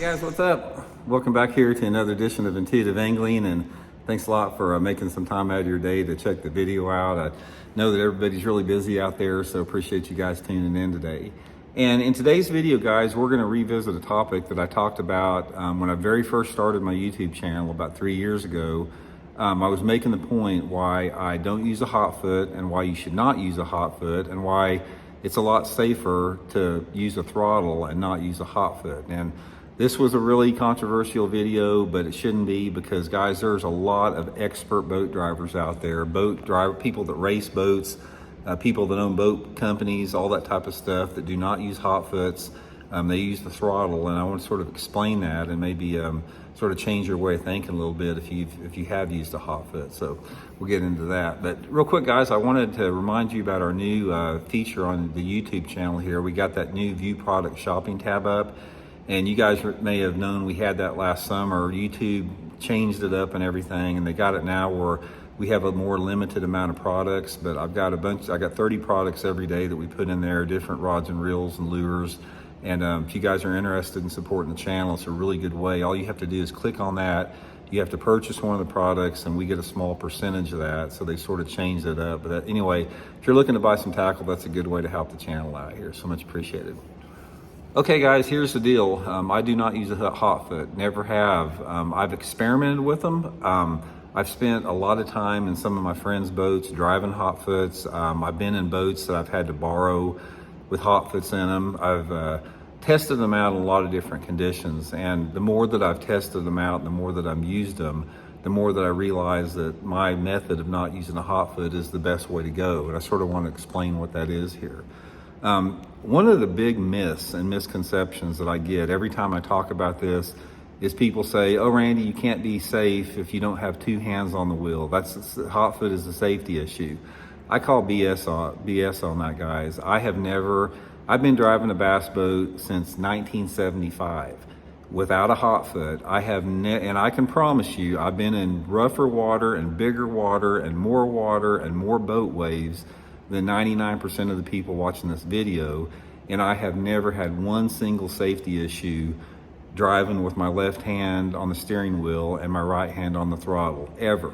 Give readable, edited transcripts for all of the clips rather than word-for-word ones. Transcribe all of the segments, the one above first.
Hey guys, what's up? Welcome back here to another edition of Intuitive Angling, and thanks a lot for making some time out of your day to check the video out. I know that everybody's really busy out there, so appreciate you guys tuning in today. And in today's video, guys, we're going to revisit a topic that I talked about when I very first started my YouTube channel about 3 years ago. I was making the point why I don't use a Hotfoot and why you should not use a Hotfoot, and why it's a lot safer to use a throttle and not use a Hotfoot. And this was a really controversial video, but it shouldn't be, because guys, there's a lot of expert boat drivers out there, people that race boats, people that own boat companies, all that type of stuff, that do not use Hotfoots. They use the throttle, and I want to sort of explain that and maybe sort of change your way of thinking a little bit if you have used a Hotfoot. So we'll get into that. But real quick, guys, I wanted to remind you about our new feature on the YouTube channel here. We got that new View Product Shopping tab up. And you guys may have known we had that last summer. YouTube changed it up and everything, and they got it now where we have a more limited amount of products. But I got 30 products every day that we put in there, different rods and reels and lures. And if you guys are interested in supporting the channel, it's a really good way. All you have to do is click on that. You have to purchase one of the products, and we get a small percentage of that. So they sort of changed it up. But anyway, if you're looking to buy some tackle, that's a good way to help the channel out here. So much appreciated. Okay guys, here's the deal. I do not use a Hotfoot, never have. I've experimented with them. I've spent a lot of time in some of my friends' boats driving Hotfoots. I've been in boats that I've had to borrow with Hotfoots in them. I've tested them out in a lot of different conditions, and the more that I've tested them out, the more that I've used them, the more that I realize that my method of not using a Hotfoot is the best way to go. And I sort of want to explain what that is here. One of the big myths and misconceptions that I get every time I talk about this is people say, "Oh, Randy, you can't be safe if you don't have two hands on the wheel. Hotfoot is a safety issue." I call BS on that, guys. I've been driving a bass boat since 1975 without a Hotfoot. And I can promise you, I've been in rougher water and bigger water and more boat waves than 99% of the people watching this video, and I have never had one single safety issue driving with my left hand on the steering wheel and my right hand on the throttle, ever.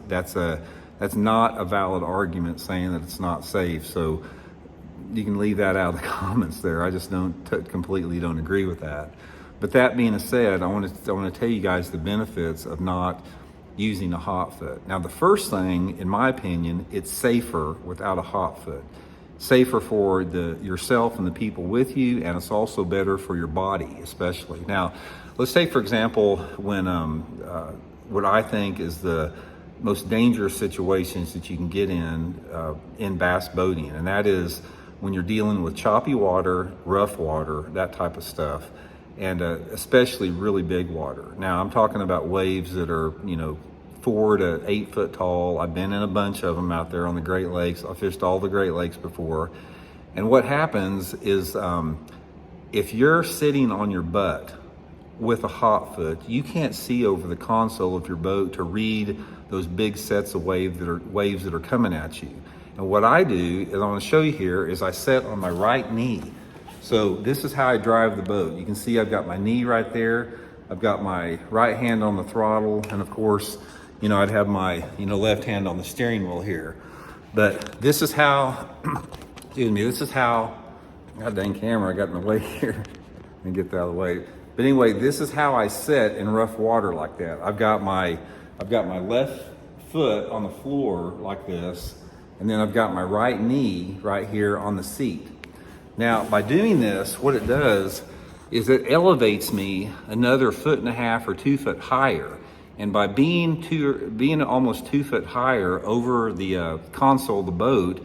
That's not a valid argument saying that it's not safe. So you can leave that out of the comments there. I just completely don't agree with that. But that being said, I want to tell you guys the benefits of not using a Hotfoot. Now, the first thing, in my opinion, it's safer without a Hotfoot. Safer for yourself and the people with you, and it's also better for your body, especially. Now, let's take, for example, when what I think is the most dangerous situations that you can get in bass boating, and that is when you're dealing with choppy water, rough water, that type of stuff. And especially really big water. Now, I'm talking about waves that are, 4 to 8 foot tall. I've been in a bunch of them out there on the Great Lakes. I fished all the Great Lakes before. And what happens is if you're sitting on your butt with a Hotfoot, you can't see over the console of your boat to read those big sets of waves that are coming at you. And what I do, as I want to show you here, is I set on my right knee. So this is how I drive the boat. You can see I've got my knee right there. I've got my right hand on the throttle. And of course, I'd have my, left hand on the steering wheel here. But this is how, God dang camera, I got in the way here. Let me get that out of the way. But anyway, this is how I sit in rough water like that. I've got my left foot on the floor like this. And then I've got my right knee right here on the seat. Now, by doing this, what it does is it elevates me another 1.5 or 2 foot higher. And by being almost 2 foot higher over the console of the boat,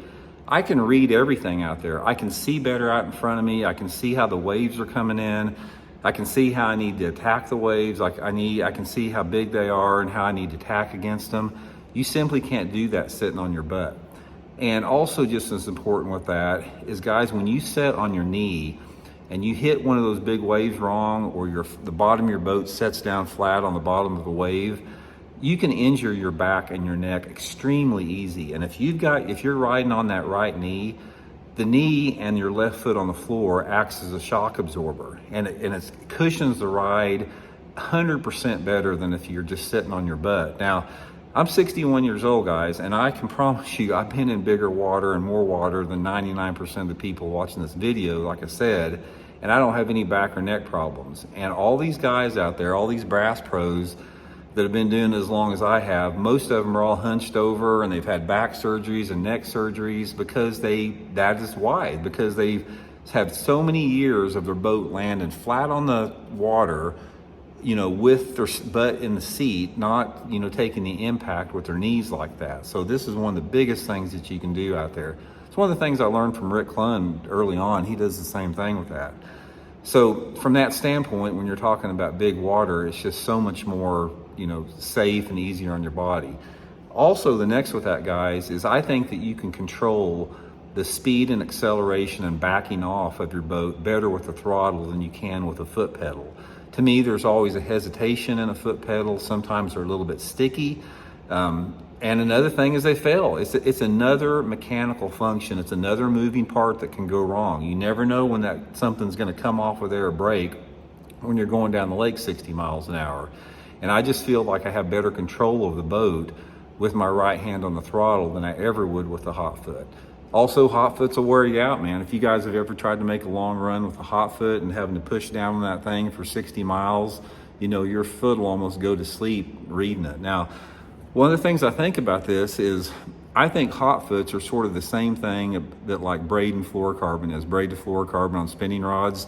I can read everything out there. I can see better out in front of me. I can see how the waves are coming in. I can see how I need to attack the waves. I can see how big they are and how I need to tack against them. You simply can't do that sitting on your butt. And also, just as important with that is, guys, when you sit on your knee and you hit one of those big waves wrong, or the bottom of your boat sets down flat on the bottom of a wave, you can injure your back and your neck extremely easy. And if you're riding on that right knee, the knee and your left foot on the floor acts as a shock absorber, and it cushions the ride 100% better than if you're just sitting on your butt. Now, I'm 61 years old, guys, and I can promise you I've been in bigger water and more water than 99% of the people watching this video, like I said, and I don't have any back or neck problems. And all these guys out there, all these brass pros that have been doing it as long as I have, most of them are all hunched over and they've had back surgeries and neck surgeries because that is why, because they've had so many years of their boat landing flat on the water, with their butt in the seat, not, taking the impact with their knees like that. So this is one of the biggest things that you can do out there. It's one of the things I learned from Rick Clunn early on. He does the same thing with that. So from that standpoint, when you're talking about big water, it's just so much more, safe and easier on your body. Also, the next with that, guys, is I think that you can control the speed and acceleration and backing off of your boat better with the throttle than you can with a foot pedal. To me, there's always a hesitation in a foot pedal. Sometimes they're a little bit sticky. And another thing is they fail. It's another mechanical function. It's another moving part that can go wrong. You never know when something's going to come off of there or break when you're going down the lake 60 miles an hour. And I just feel like I have better control of the boat with my right hand on the throttle than I ever would with the Hotfoot. Also, Hotfoots will wear you out, man. If you guys have ever tried to make a long run with a Hotfoot and having to push down on that thing for 60 miles, your foot will almost go to sleep reading it. Now, one of the things I think about this is I think Hotfoots are sort of the same thing that like braid and fluorocarbon is. Braid to fluorocarbon on spinning rods.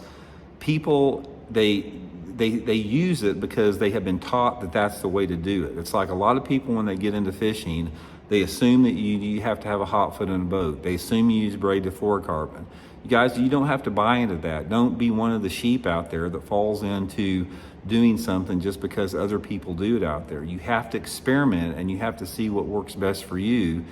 People, they use it because they have been taught that that's the way to do it. It's like a lot of people when they get into fishing, they assume that you have to have a Hotfoot in a boat. They assume you use braid to fluorocarbon. You guys, you don't have to buy into that. Don't be one of the sheep out there that falls into doing something just because other people do it out there. You have to experiment and you have to see what works best for you.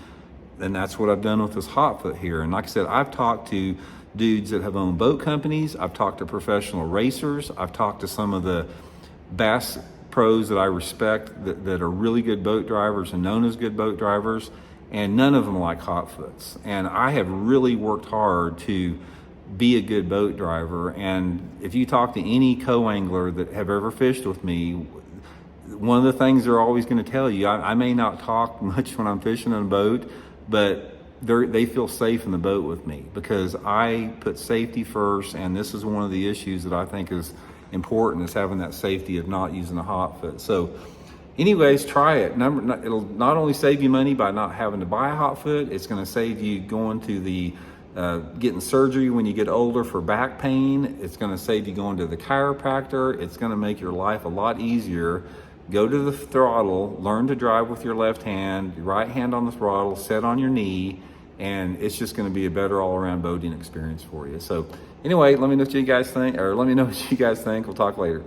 And that's what I've done with this Hotfoot here. And like I said, I've talked to dudes that have owned boat companies. I've talked to professional racers. I've talked to some of the bass pros that I respect that are really good boat drivers and known as good boat drivers, and none of them like Hotfoots. And I have really worked hard to be a good boat driver. And if you talk to any co-angler that have ever fished with me, one of the things they're always going to tell you, I may not talk much when I'm fishing on a boat, but they feel safe in the boat with me because I put safety first. And this is one of the issues that I think is important, is having that safety of not using a Hotfoot. So anyways, try it. It'll not only save you money by not having to buy a Hotfoot, it's going to save you going to the getting surgery when you get older for back pain. It's going to save you going to the chiropractor. It's going to make your life a lot easier. Go to the throttle, learn to drive with your left hand, your right hand on the throttle, set on your knee, and it's just going to be a better all-around boating experience for you. So anyway, let me know what you guys think. We'll talk later.